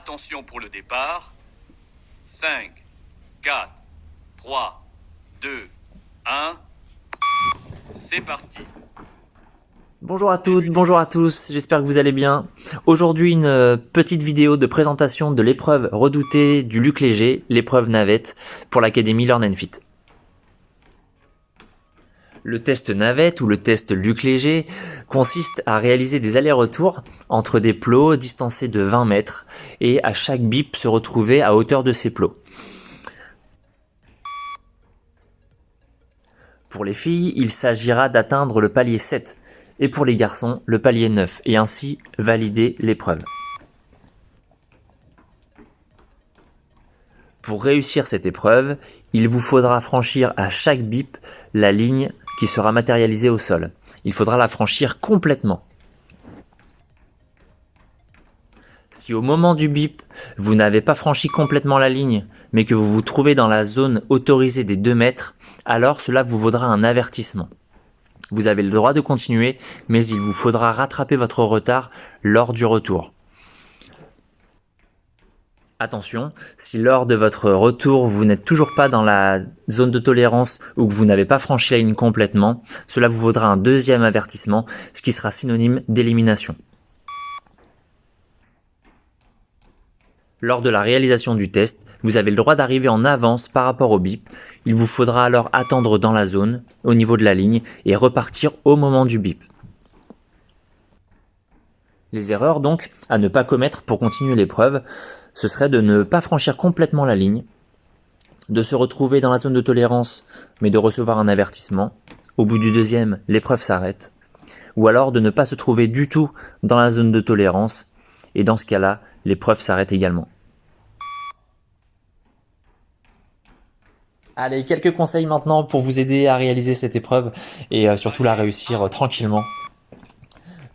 Attention pour le départ. 5, 4, 3, 2, 1. C'est parti. Bonjour à toutes, bonjour à tous, j'espère que vous allez bien. Aujourd'hui une petite vidéo de présentation de l'épreuve redoutée du Luc Léger, l'épreuve navette pour l'Académie Learn & Fit. Le test navette ou le test Luc Léger consiste à réaliser des allers-retours entre des plots distancés de 20 mètres et à chaque bip se retrouver à hauteur de ces plots. Pour les filles, il s'agira d'atteindre le palier 7 et pour les garçons, le palier 9 et ainsi valider l'épreuve. Pour réussir cette épreuve, il vous faudra franchir à chaque bip la ligne qui sera matérialisée au sol. Il faudra la franchir complètement. Si au moment du bip, vous n'avez pas franchi complètement la ligne, mais que vous vous trouvez dans la zone autorisée des 2 mètres, alors cela vous vaudra un avertissement. Vous avez le droit de continuer, mais il vous faudra rattraper votre retard lors du retour. Attention, si lors de votre retour, vous n'êtes toujours pas dans la zone de tolérance ou que vous n'avez pas franchi la ligne complètement, cela vous vaudra un deuxième avertissement, ce qui sera synonyme d'élimination. Lors de la réalisation du test, vous avez le droit d'arriver en avance par rapport au bip. Il vous faudra alors attendre dans la zone, au niveau de la ligne, et repartir au moment du bip. Les erreurs donc à ne pas commettre pour continuer l'épreuve, ce serait de ne pas franchir complètement la ligne, de se retrouver dans la zone de tolérance mais de recevoir un avertissement. Au bout du deuxième, l'épreuve s'arrête. Ou alors de ne pas se trouver du tout dans la zone de tolérance et dans ce cas-là, l'épreuve s'arrête également. Allez, quelques conseils maintenant pour vous aider à réaliser cette épreuve et surtout la réussir tranquillement.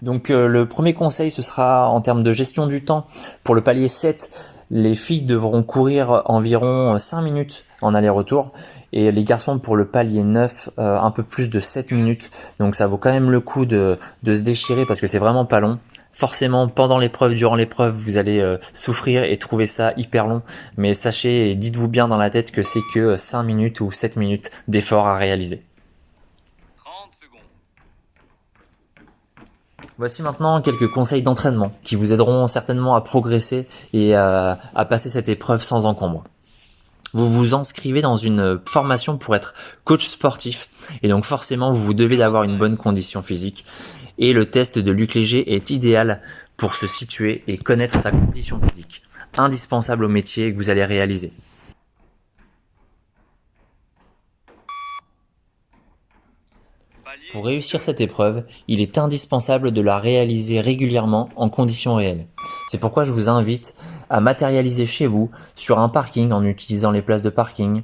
Donc le premier conseil, ce sera en termes de gestion du temps. Pour le palier 7, les filles devront courir environ 5 minutes en aller-retour et les garçons pour le palier 9, un peu plus de 7 minutes. Donc ça vaut quand même le coup de se déchirer parce que c'est vraiment pas long. Forcément, pendant l'épreuve, durant l'épreuve, vous allez souffrir et trouver ça hyper long. Mais sachez et dites-vous bien dans la tête que c'est que 5 minutes ou 7 minutes d'effort à réaliser. 30 secondes. Voici maintenant quelques conseils d'entraînement qui vous aideront certainement à progresser et à passer cette épreuve sans encombre. Vous vous inscrivez dans une formation pour être coach sportif et donc forcément vous devez d'avoir une bonne condition physique et le test de Luc Léger est idéal pour se situer et connaître sa condition physique, indispensable au métier que vous allez réaliser. Pour réussir cette épreuve, il est indispensable de la réaliser régulièrement en conditions réelles. C'est pourquoi je vous invite à matérialiser chez vous, sur un parking en utilisant les places de parking,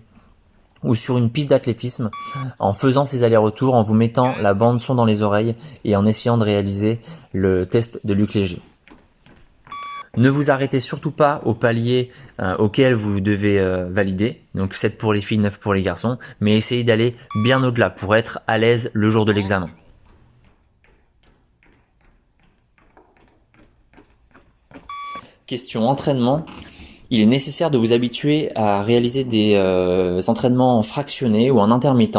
ou sur une piste d'athlétisme, en faisant ces allers-retours, en vous mettant la bande son dans les oreilles et en essayant de réaliser le test de Luc Léger. Ne vous arrêtez surtout pas au palier auquel vous devez valider, donc 7 pour les filles, 9 pour les garçons, mais essayez d'aller bien au-delà pour être à l'aise le jour de l'examen. Question entraînement. Il est nécessaire de vous habituer à réaliser des entraînements fractionnés ou en intermittent,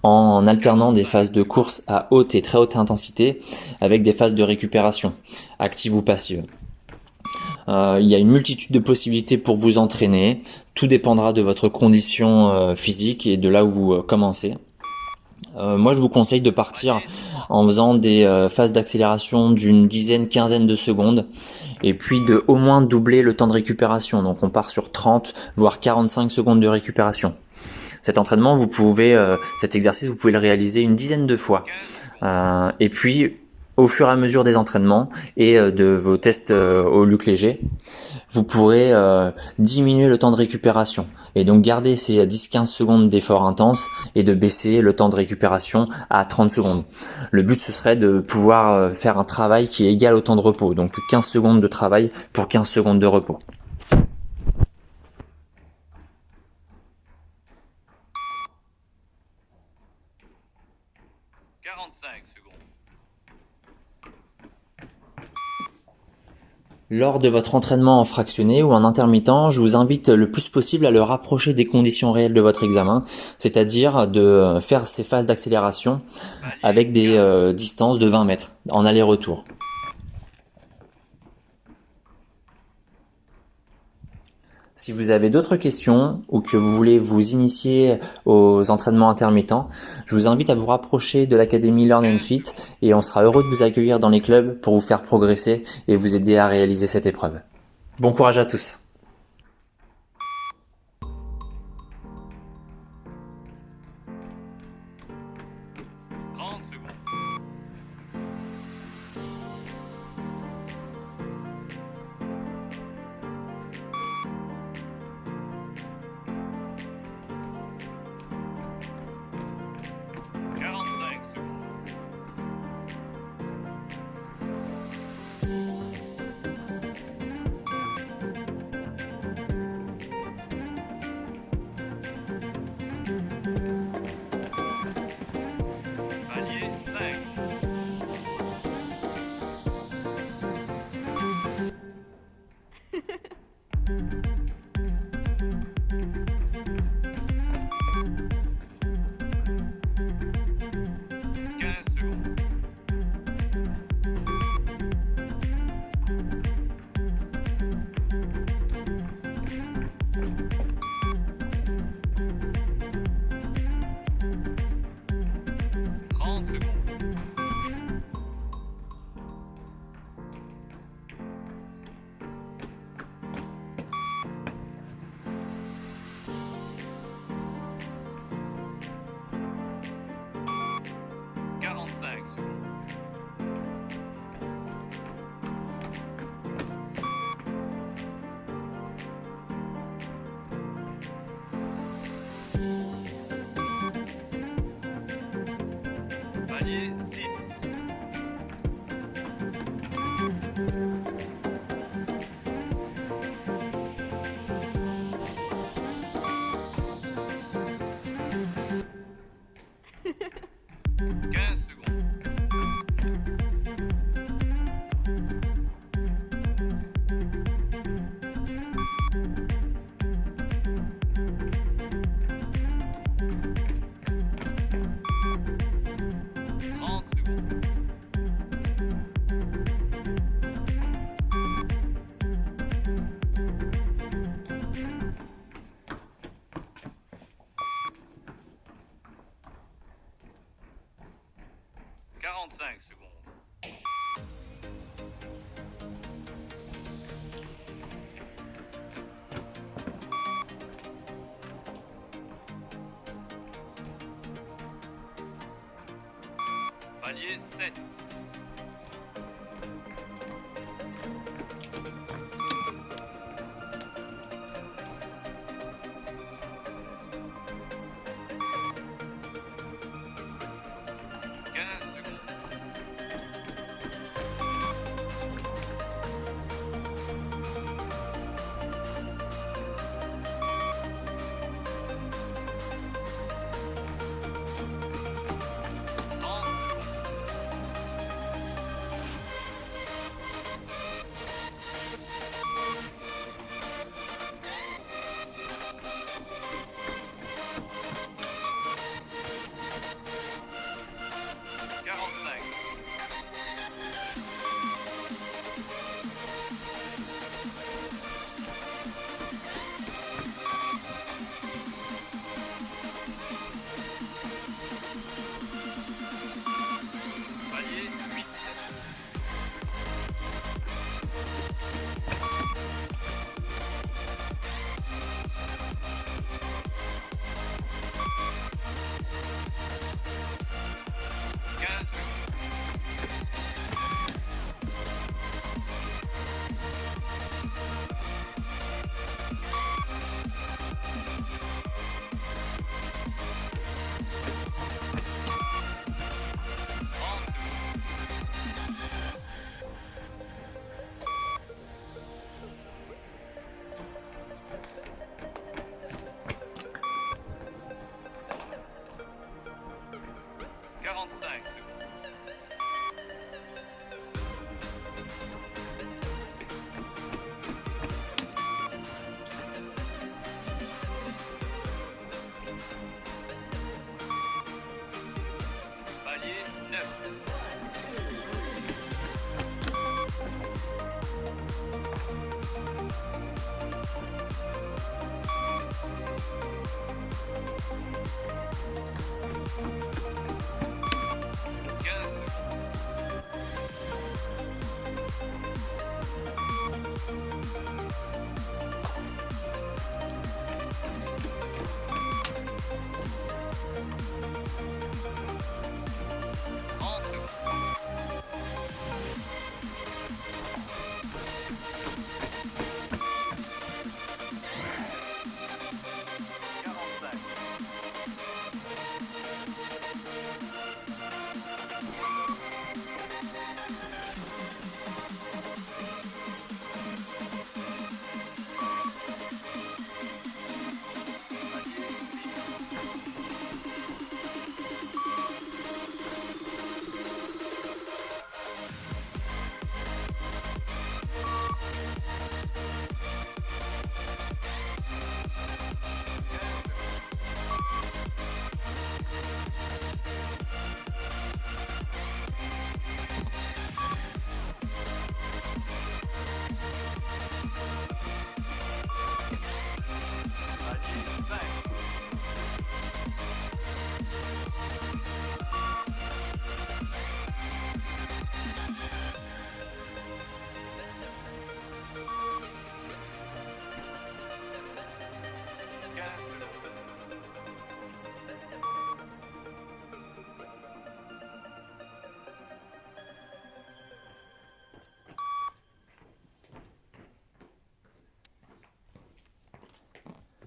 en alternant des phases de course à haute et très haute intensité avec des phases de récupération, active ou passive. Il y a une multitude de possibilités pour vous entraîner. Tout dépendra de votre condition physique et de là où vous commencez. Moi, je vous conseille de partir en faisant des phases d'accélération d'une dizaine, quinzaine de secondes et puis de au moins doubler le temps de récupération. Donc, on part sur 30 voire 45 secondes de récupération. Cet entraînement, cet exercice, vous pouvez le réaliser une dizaine de fois. Et puis, au fur et à mesure des entraînements et de vos tests au Luc Léger, vous pourrez diminuer le temps de récupération et donc garder ces 10-15 secondes d'effort intense et de baisser le temps de récupération à 30 secondes. Le but ce serait de pouvoir faire un travail qui est égal au temps de repos, donc 15 secondes de travail pour 15 secondes de repos. 45 secondes. Lors de votre entraînement en fractionné ou en intermittent, je vous invite le plus possible à le rapprocher des conditions réelles de votre examen, c'est-à-dire de faire ces phases d'accélération avec Palier des 4. distances de 20 mètres en aller-retour. Si vous avez d'autres questions ou que vous voulez vous initier aux entraînements intermittents, je vous invite à vous rapprocher de l'Académie Learn and Fit et on sera heureux de vous accueillir dans les clubs pour vous faire progresser et vous aider à réaliser cette épreuve. Bon courage à tous! 30 secondes. Quarante-cinq secondes. Palier 5. Quinze secondes. Trente secondes. Quarante-cinq secondes. Palier 6. Quinze secondes. Trente secondes. Quarante-cinq secondes. Palier 7. Quinze secondes. Trente secondes.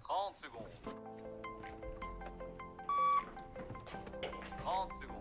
30 secondes. 30 secondes.